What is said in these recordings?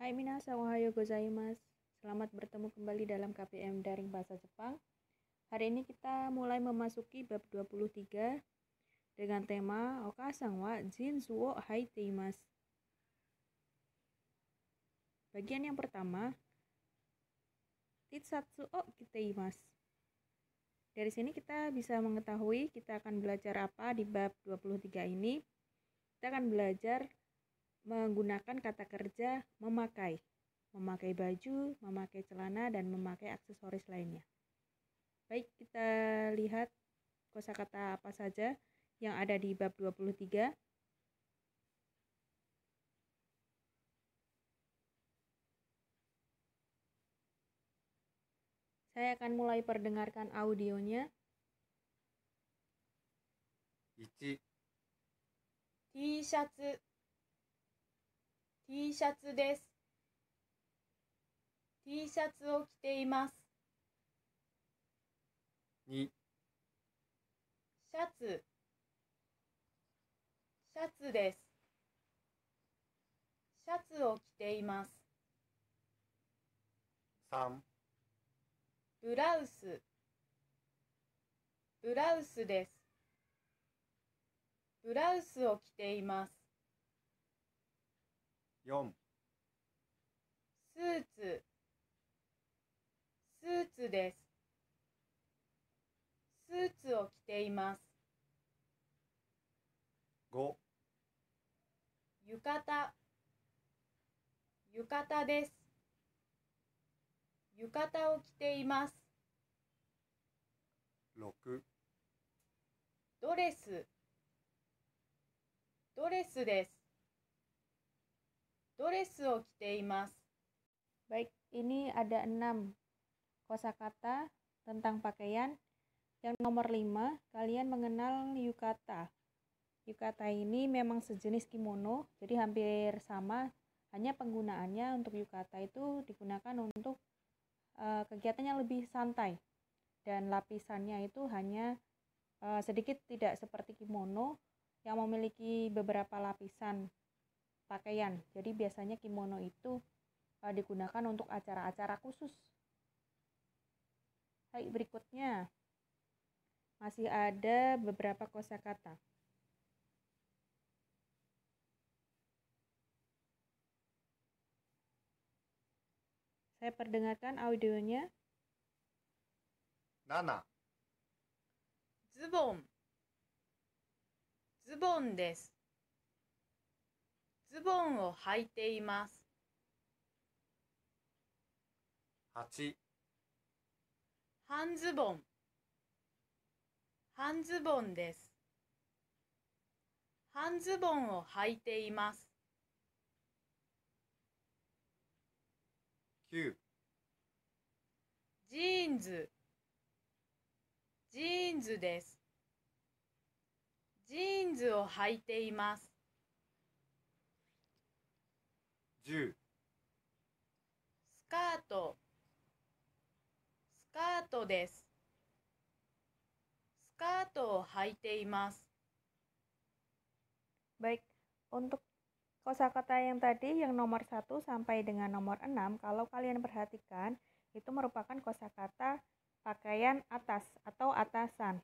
Hai minasan, ohayo gozaimasu. Selamat bertemu kembali dalam KPM Daring Bahasa Jepang. Hari ini kita mulai memasuki bab 23 dengan tema Okasan wa jinsu wo haiteimasu. Bagian yang pertama, Titsatsu o kiteimasu. Dari sini kita bisa mengetahui kita akan belajar apa di bab 23 ini. Kita akan belajar menggunakan kata kerja memakai baju, memakai celana, dan memakai aksesoris lainnya. Baik, kita lihat kosakata apa saja yang ada di bab 23. Saya akan mulai perdengarkan audionya. 1. T シャツ T シャツです。T シャツを着ています。2. シャツシャツです。シャツを着ています。3. ブラウスブラウスです。ブラウスを着ています。4. スーツスーツです。スーツを着ています。5. 浴衣浴衣です。浴衣を着ています。6. ドレスドレスです。ドレスを着ています。 Baik, ini ada 6 kosakata tentang pakaian. Yang nomor 5, kalian mengenal yukata. Yukata ini memang sejenis kimono, jadi hampir sama. Hanya penggunaannya untuk yukata itu digunakan untuk kegiatan yang lebih santai. Dan lapisannya itu hanya sedikit tidak seperti kimono yang memiliki beberapa lapisan pakaian. Jadi biasanya kimono itu digunakan untuk acara-acara khusus. Baik, berikutnya masih ada beberapa kosakata. Saya perdengarkan audionya. 7. ズボンズボンです。ズボンを履いています。 8. 半ズボン半ズボンです。半ズボンを履いています。 9. ジーンズジーンズです。ジーンズを履いています。 10. スカートスカートです。スカートを履いています。 Baik, untuk kosakata yang tadi yang nomor 1 sampai dengan nomor 6, kalau kalian perhatikan itu merupakan kosakata pakaian atas atau atasan,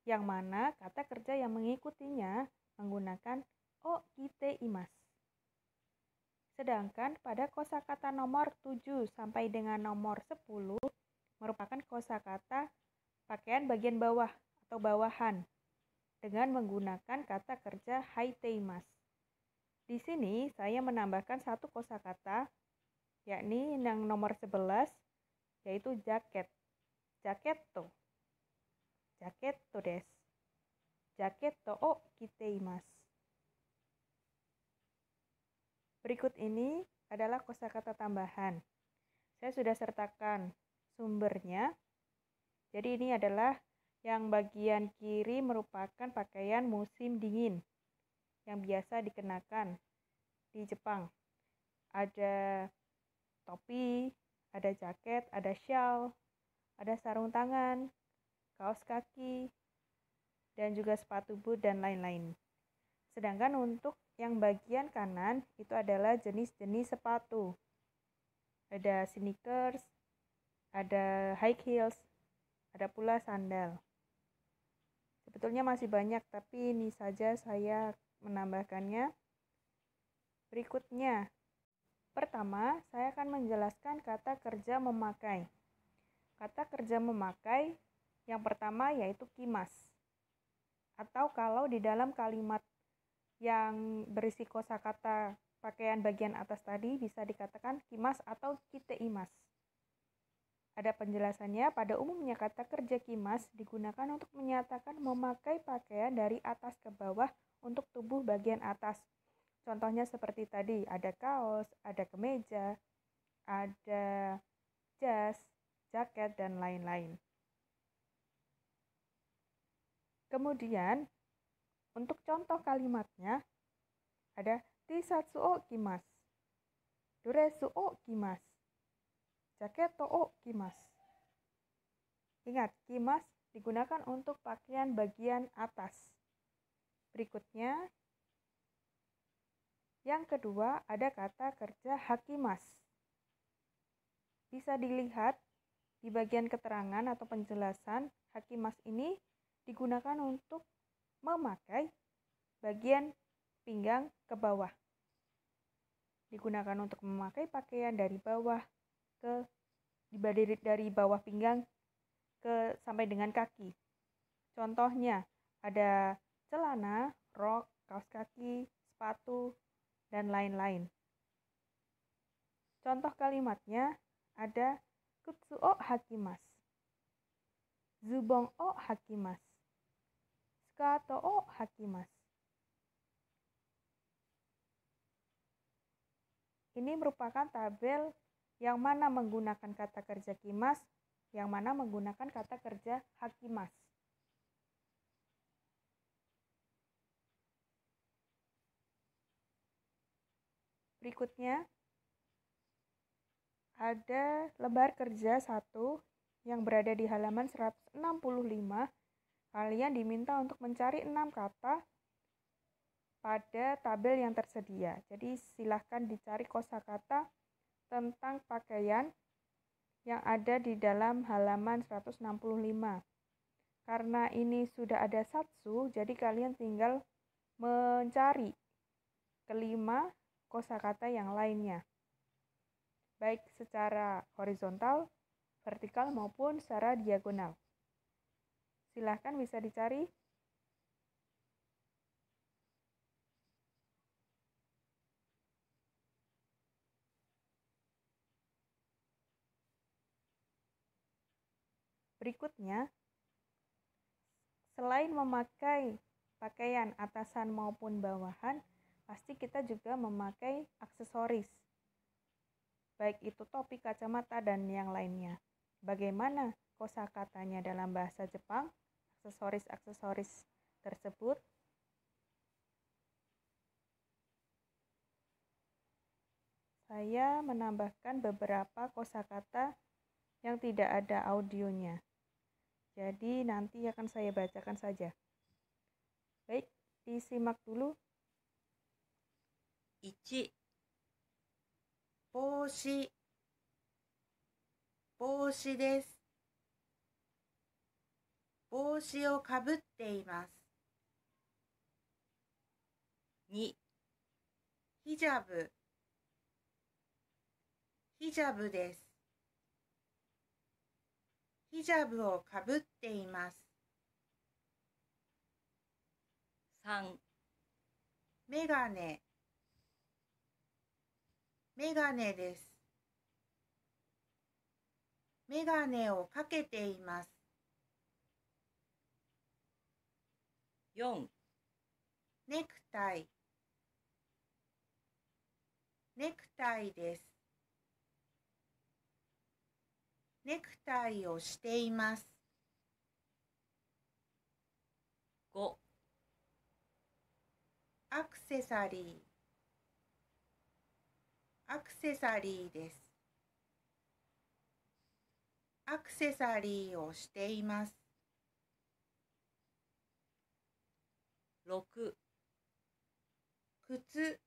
yang mana kata kerja yang mengikutinya menggunakan o kiteimasu. Sedangkan pada kosakata nomor 7 sampai dengan nomor 10 merupakan kosakata pakaian bagian bawah atau bawahan dengan menggunakan kata kerja haiteimasu. Di sini saya menambahkan satu kosakata, yakni yang nomor 11, yaitu jaket. Jaketto. Jaketto desu. Jaketto o kiteimasu. Berikut ini adalah kosakata tambahan. Saya sudah sertakan sumbernya. Jadi ini adalah yang bagian kiri merupakan pakaian musim dingin yang biasa dikenakan di Jepang. Ada topi, ada jaket, ada shawl, ada sarung tangan, kaos kaki, dan juga sepatu boot dan lain-lain. Sedangkan untuk yang bagian kanan itu adalah jenis-jenis sepatu. Ada sneakers, ada high heels, ada pula sandal. Sebetulnya masih banyak, tapi ini saja saya menambahkannya. Berikutnya, pertama saya akan menjelaskan kata kerja memakai. Kata kerja memakai yang pertama yaitu kimas. Atau kalau di dalam kalimat yang berisi kosakata pakaian bagian atas tadi bisa dikatakan kimas atau kiteimas. Ada penjelasannya, pada umumnya kata kerja kimas digunakan untuk menyatakan memakai pakaian dari atas ke bawah untuk tubuh bagian atas. Contohnya seperti tadi, ada kaos, ada kemeja, ada jas, jaket, dan lain-lain. Kemudian, untuk contoh kalimatnya, ada tisatsu o kimas, duresu o kimas, jaketo o kimas. Ingat, kimas digunakan untuk pakaian bagian atas. Berikutnya, yang kedua ada kata kerja hakimas. Bisa dilihat di bagian keterangan atau penjelasan, hakimas ini digunakan untuk memakai bagian pinggang ke bawah. Digunakan untuk memakai pakaian dari bawah dari bawah pinggang ke sampai dengan kaki. Contohnya ada celana, rok, kaos kaki, sepatu, dan lain-lain. Contoh kalimatnya ada kutsu o hakimas, zubong o hakimas, skato o hakimas. Ini merupakan tabel yang mana menggunakan kata kerja kimas, yang mana menggunakan kata kerja hakimas. Berikutnya, ada lembar kerja 1 yang berada di halaman 165. Kalian diminta untuk mencari 6 kata pada tabel yang tersedia. Jadi silahkan dicari kosakata tentang pakaian yang ada di dalam halaman 165. Karena ini sudah ada satsu, jadi kalian tinggal mencari kelima kosakata yang lainnya, baik secara horizontal, vertikal, maupun secara diagonal. Silahkan bisa dicari. Berikutnya, selain memakai pakaian atasan maupun bawahan, pasti kita juga memakai aksesoris, baik itu topi, kacamata, dan yang lainnya. Bagaimana kosakatanya dalam bahasa Jepang, aksesoris-aksesoris tersebut? Saya menambahkan beberapa kosakata yang tidak ada audionya. Jadi nanti akan saya bacakan saja. Baik, disimak dulu. 1. 帽子帽子です。帽子をかぶっています。2. ヒジャブヒジャブです。ヒジャブをかぶっています。3. メガネメガネです。メガネをかけています。4. ネクタイネクタイです。ネクタイをしています。5. アクセサリーアクセサリーです。アクセサリーをしています。6. 靴、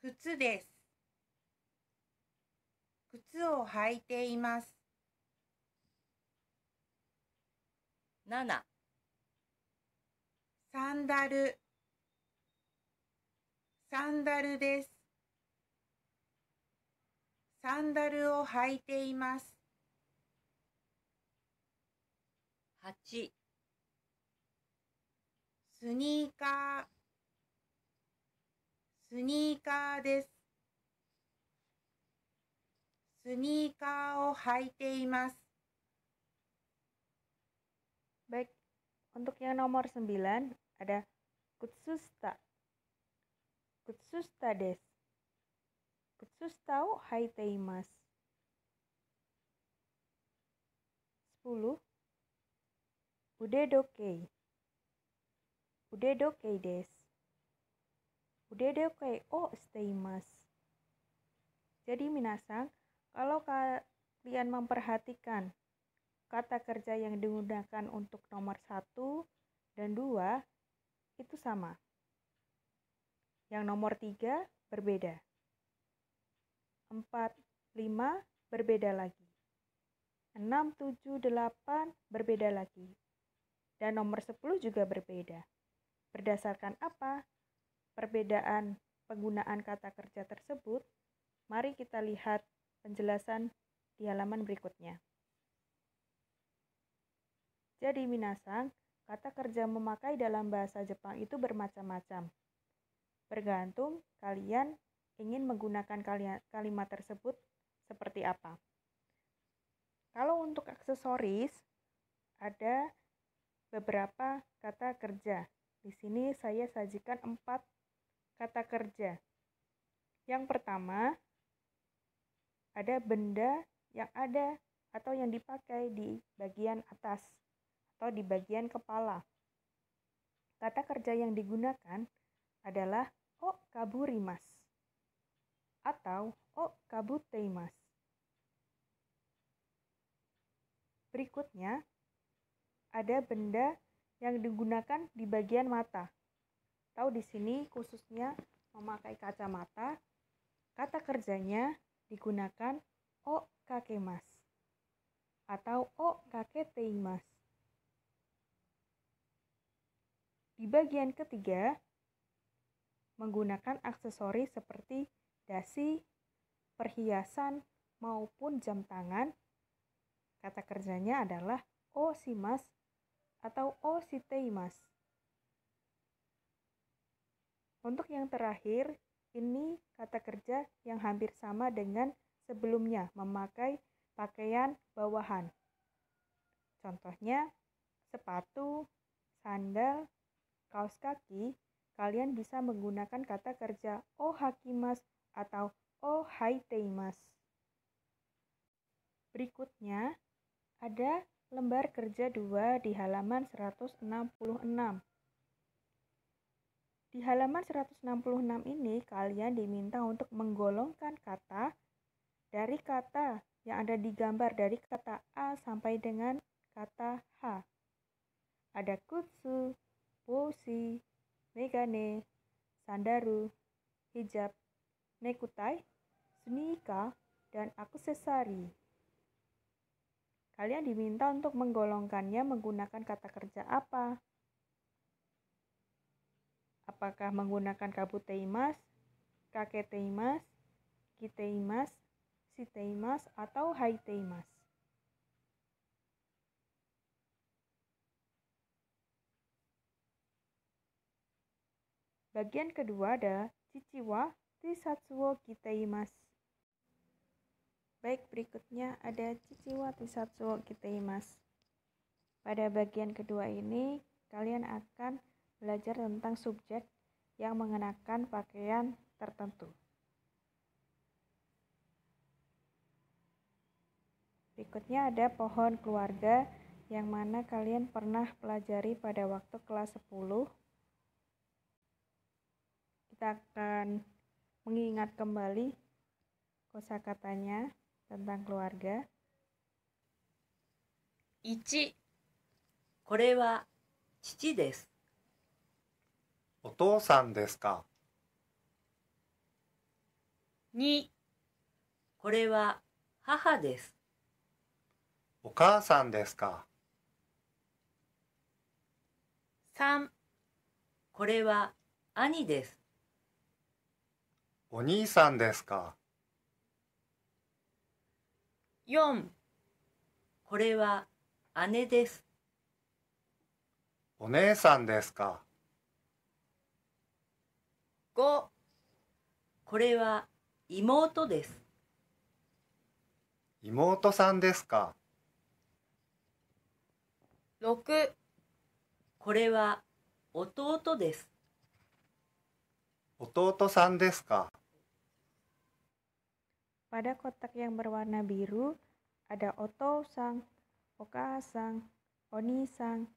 靴です。靴を履いています。7、サンダル、サンダルです。サンダルを履いています。8、スニーカー、スニーカーです。スニーカーを履いています。Baik, untuk yang nomor 9 ada kutsusta. Kutsusta des. Kutsusta o haiteimasu. 10. Udedoke. Udedoke des. Udedoke o shiteimasu. Jadi minasang, kalau kalian memperhatikan kata kerja yang digunakan untuk nomor 1 dan 2 itu sama. Yang nomor 3 berbeda. 4, 5 berbeda lagi. 6, 7, 8 berbeda lagi. Dan nomor 10 juga berbeda. Berdasarkan apa perbedaan penggunaan kata kerja tersebut? Mari kita lihat penjelasan di halaman berikutnya. Jadi minasang, kata kerja memakai dalam bahasa Jepang itu bermacam-macam. Bergantung kalian ingin menggunakan kalimat tersebut seperti apa. Kalau untuk aksesoris, ada beberapa kata kerja. Di sini saya sajikan 4 kata kerja. Yang pertama, ada benda yang ada atau yang dipakai di bagian atas atau di bagian kepala. Kata kerja yang digunakan adalah o kaburimasu atau o kabuteimasu. Berikutnya, ada benda yang digunakan di bagian mata. Tahu di sini khususnya memakai kacamata, kata kerjanya digunakan o kakemasu atau o kaketeimasu. Di bagian ketiga, menggunakan aksesoris seperti dasi, perhiasan, maupun jam tangan. Kata kerjanya adalah o shimasu atau o shiteimasu. Untuk yang terakhir, ini kata kerja yang hampir sama dengan sebelumnya, memakai pakaian bawahan. Contohnya, sepatu, sandal, kaos kaki, kalian bisa menggunakan kata kerja o hakimasu atau o haiteimasu. Berikutnya, ada lembar kerja 2 di halaman 166. Di halaman 166 ini, kalian diminta untuk menggolongkan kata dari kata yang ada di gambar dari kata A sampai dengan kata H. Ada kutsu, boshi, megane, sandaru, hijab, necktie, sneaker, dan aksesori. Kalian diminta untuk menggolongkannya menggunakan kata kerja apa? Apakah menggunakan kabuteimasu, kaketeimasu, kiteimasu, shiteimasu, atau haiteimasu? Bagian kedua ada chichi wa tisatsu wo kiteimasu. Baik, berikutnya ada chichi wa tisatsu wo kiteimasu. Pada bagian kedua ini, kalian akan belajar tentang subjek yang mengenakan pakaian tertentu. Berikutnya ada pohon keluarga yang mana kalian pernah pelajari pada waktu kelas 10. Kita akan mengingat kembali kosakatanya tentang keluarga. 1、これは父です。お父さんですか。2、これは母です。お母さんですか。3、これは兄です。お兄さんですか。4、これは姉です。お姉さんですか。5、これは妹です。妹さんですか。6、これは弟です。弟さんですか。Pada kotak yang berwarna biru ada oto-sang, oka-sang, oni-sang,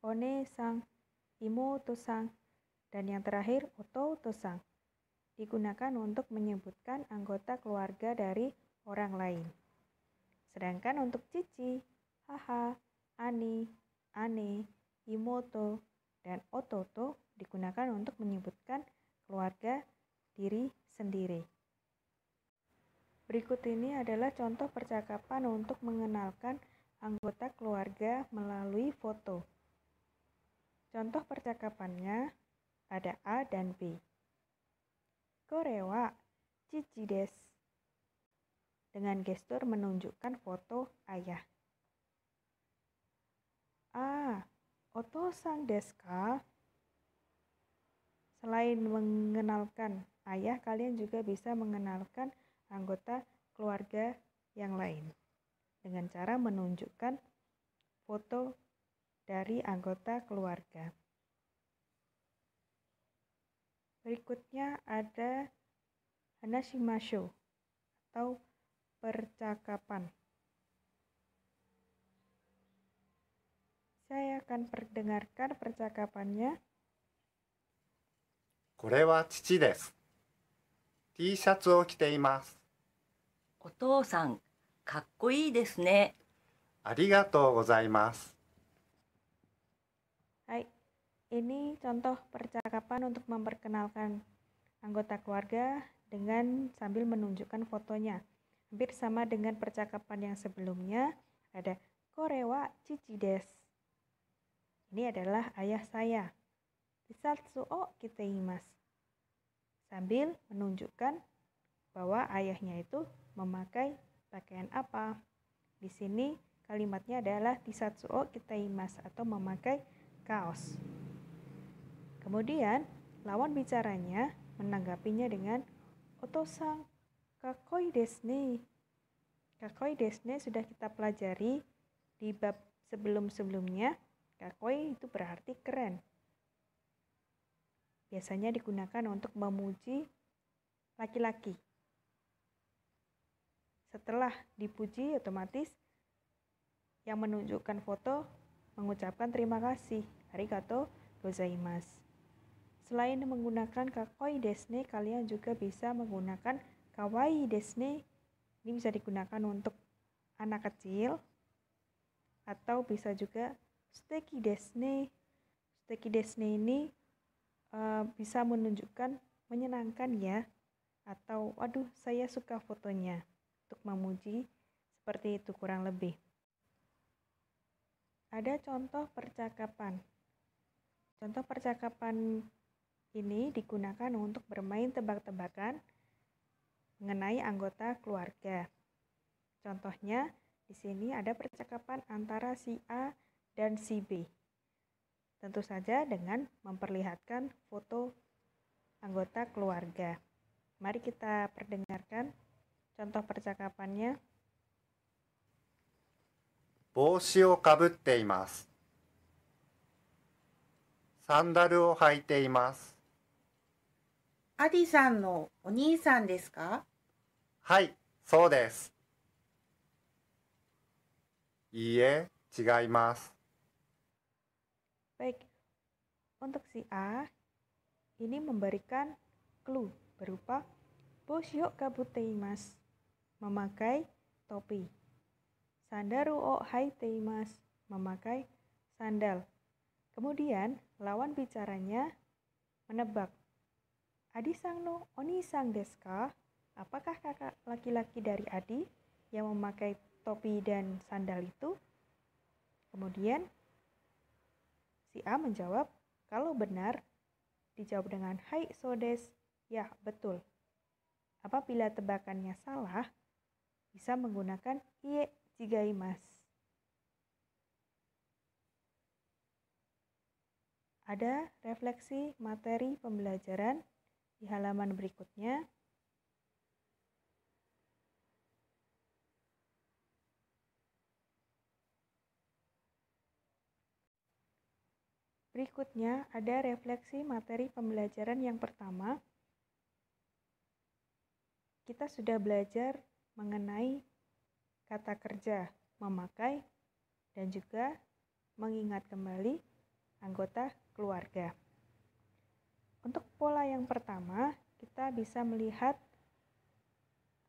one-sang, imoto-sang, dan yang terakhir oto-to-sang. Digunakan untuk menyebutkan anggota keluarga dari orang lain. Sedangkan untuk cici, haha, ani, ane, imoto, dan ototo digunakan untuk menyebutkan keluarga diri sendiri. Berikut ini adalah contoh percakapan untuk mengenalkan anggota keluarga melalui foto. Contoh percakapannya ada A dan B. Kore wa chichi desu. Dengan gestur menunjukkan foto ayah. Ah, oto-san desu ka? Selain mengenalkan ayah, kalian juga bisa mengenalkan anggota keluarga yang lain dengan cara menunjukkan foto dari anggota keluarga. Berikutnya ada hanashimasho atau percakapan. Saya akan perdengarkan percakapannya. これは父です。T シャツを着ています。お父さん、かっこいいですね。ありがとうございます。Hai, ini contoh percakapan untuk memperkenalkan anggota keluarga dengan sambil menunjukkan fotonya. Hampir sama dengan percakapan yang sebelumnya, ada kore wa chichi desu. Ini adalah ayah saya. Tisatsu o kiteimasu. Sambil menunjukkan bahwa ayahnya itu memakai pakaian apa. Di sini kalimatnya adalah tisatsu o kiteimasu atau memakai kaos. Kemudian lawan bicaranya menanggapinya dengan oto-san kakoi desu ne. Kakoi desu ne sudah kita pelajari di bab sebelum-sebelumnya. Kakoi itu berarti keren. Biasanya digunakan untuk memuji laki-laki. Setelah dipuji, otomatis yang menunjukkan foto mengucapkan terima kasih. Arigatou gozaimasu. Selain menggunakan kakoi desu ne, kalian juga bisa menggunakan kawaii desu ne. Ini bisa digunakan untuk anak kecil atau bisa juga suteki desu ne. Suteki desu ne ini bisa menunjukkan menyenangkan ya, atau waduh saya suka fotonya, untuk memuji, seperti itu kurang lebih. Ada contoh percakapan. Contoh percakapan ini digunakan untuk bermain tebak-tebakan mengenai anggota keluarga. Contohnya di sini ada percakapan antara si A dan si B. Tentu saja dengan memperlihatkan foto anggota keluarga. Mari kita perdengarkan contoh percakapannya. 帽子をかぶっています。サンダルを履いています。アディさんのお兄さんですか？はい、そうです。いいえ、違います。 Baik, untuk si A, ini memberikan clue berupa boshio kabuteimasu, memakai topi. Sandaru o haiteimasu, memakai sandal. Kemudian lawan bicaranya menebak. Adi-sang no oni-sang desu ka? Apakah kakak laki-laki dari Adi yang memakai topi dan sandal itu? Kemudian si A menjawab, kalau benar, dijawab dengan hai so desu. Ya, betul. Apabila tebakannya salah, bisa menggunakan ie jigaimasu. Ada refleksi materi pembelajaran di halaman berikutnya. Berikutnya ada refleksi materi pembelajaran yang pertama. Kita sudah belajar mengenai kata kerja, memakai, dan juga mengingat kembali anggota keluarga. Untuk pola yang pertama, kita bisa melihat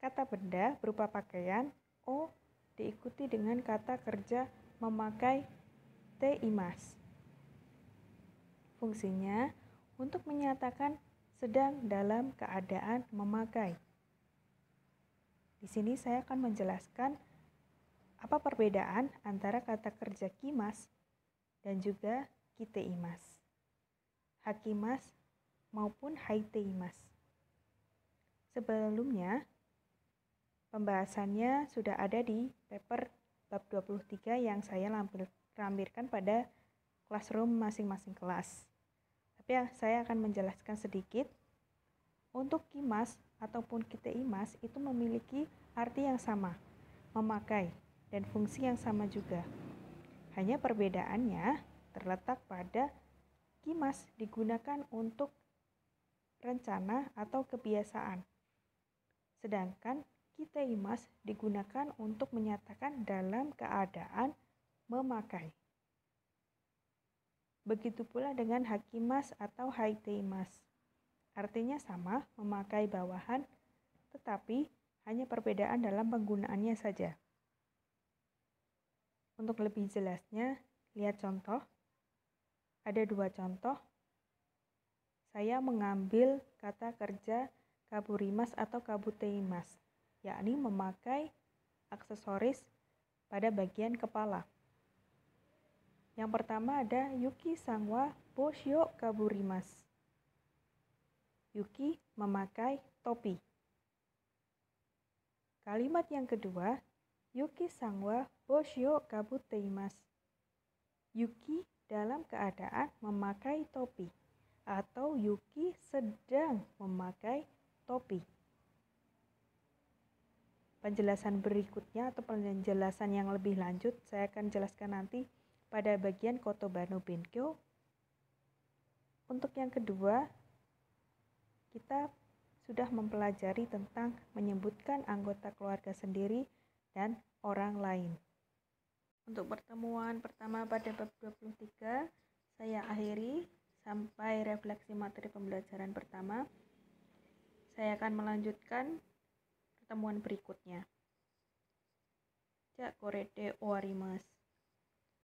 kata benda berupa pakaian, O diikuti dengan kata kerja memakai, te imasu. Fungsinya untuk menyatakan sedang dalam keadaan memakai. Di sini saya akan menjelaskan apa perbedaan antara kata kerja kimas dan juga kiteimasu, hakimas maupun haiteimasu. Sebelumnya, pembahasannya sudah ada di paper bab 23 yang saya lampirkan pada classroom masing-masing kelas. Tapi saya akan menjelaskan sedikit. Untuk kimas ataupun kiteimasu itu memiliki arti yang sama, memakai, dan fungsi yang sama juga. Hanya perbedaannya terletak pada kimas digunakan untuk rencana atau kebiasaan, sedangkan kiteimasu digunakan untuk menyatakan dalam keadaan memakai. Begitu pula dengan hakimas atau haiteimasu. Artinya sama, memakai bawahan, tetapi hanya perbedaan dalam penggunaannya saja. Untuk lebih jelasnya, lihat contoh. Ada dua contoh. Saya mengambil kata kerja kaburimas atau kabuteimas, yakni memakai aksesoris pada bagian kepala. Yang pertama ada Yuki-san wa boshio kaburimasu. Yuki memakai topi. Kalimat yang kedua, Yuki-san wa boshio kabuteimasu. Yuki dalam keadaan memakai topi atau Yuki sedang memakai topi. Penjelasan berikutnya atau penjelasan yang lebih lanjut saya akan jelaskan nanti pada bagian Kotoba no Benkyo. Untuk yang kedua, kita sudah mempelajari tentang menyebutkan anggota keluarga sendiri dan orang lain. Untuk pertemuan pertama pada bab 23, saya akhiri sampai refleksi materi pembelajaran pertama. Saya akan melanjutkan pertemuan berikutnya. Ja, korete owarimasu.